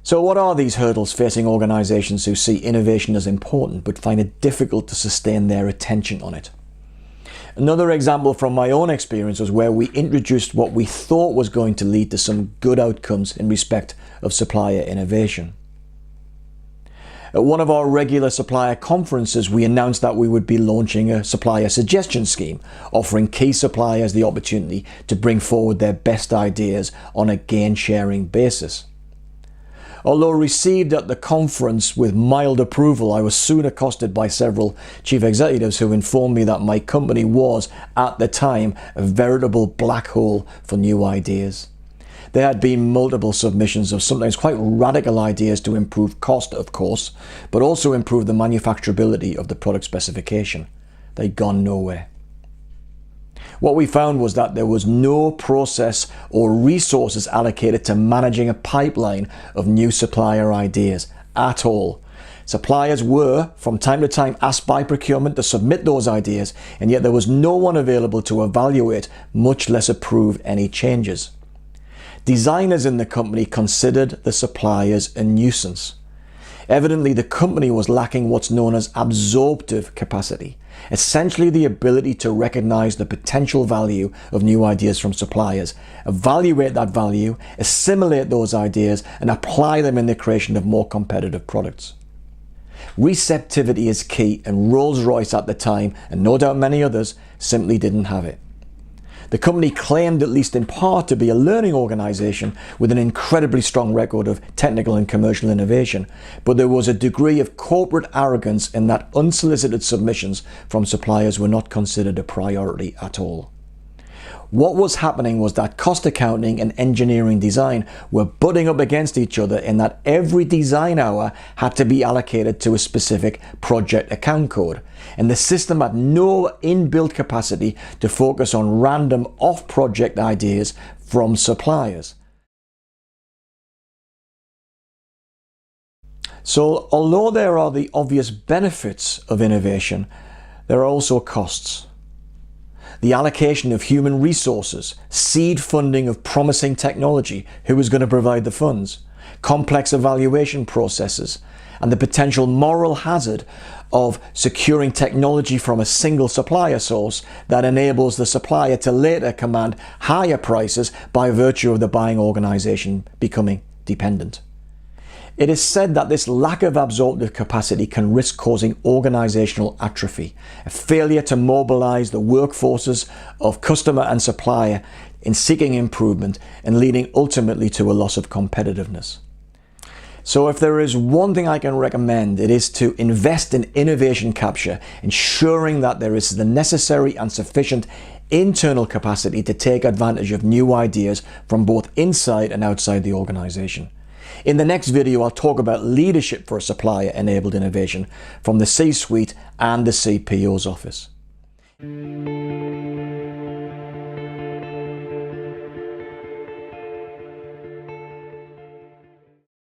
So what are these hurdles facing organisations who see innovation as important but find it difficult to sustain their attention on it? Another example from my own experience was where we introduced what we thought was going to lead to some good outcomes in respect of supplier innovation. At one of our regular supplier conferences, we announced that we would be launching a supplier suggestion scheme, offering key suppliers the opportunity to bring forward their best ideas on a gain-sharing basis. Although received at the conference with mild approval, I was soon accosted by several chief executives who informed me that my company was, at the time, a veritable black hole for new ideas. There had been multiple submissions of sometimes quite radical ideas to improve cost, of course, but also improve the manufacturability of the product specification. They'd gone nowhere. What we found was that there was no process or resources allocated to managing a pipeline of new supplier ideas at all. Suppliers were, from time to time, asked by procurement to submit those ideas, and yet there was no one available to evaluate, much less approve any changes. Designers in the company considered the suppliers a nuisance. Evidently, the company was lacking what's known as absorptive capacity, essentially the ability to recognize the potential value of new ideas from suppliers, evaluate that value, assimilate those ideas, and apply them in the creation of more competitive products. Receptivity is key, and Rolls Royce at the time, and no doubt many others, simply didn't have it. The company claimed, at least in part, to be a learning organisation with an incredibly strong record of technical and commercial innovation, but there was a degree of corporate arrogance in that unsolicited submissions from suppliers were not considered a priority at all. What was happening was that cost accounting and engineering design were butting up against each other in that every design hour had to be allocated to a specific project account code, and the system had no inbuilt capacity to focus on random off-project ideas from suppliers. So, although there are the obvious benefits of innovation, there are also costs. The allocation of human resources, seed funding of promising technology, who is going to provide the funds, complex evaluation processes, and the potential moral hazard of securing technology from a single supplier source that enables the supplier to later command higher prices by virtue of the buying organisation becoming dependent. It is said that this lack of absorptive capacity can risk causing organisational atrophy, a failure to mobilise the workforces of customer and supplier in seeking improvement, and leading ultimately to a loss of competitiveness. So if there is one thing I can recommend, it is to invest in innovation capture, ensuring that there is the necessary and sufficient internal capacity to take advantage of new ideas from both inside and outside the organisation. In the next video, I'll talk about leadership for a supplier-enabled innovation from the C-suite and the CPO's office.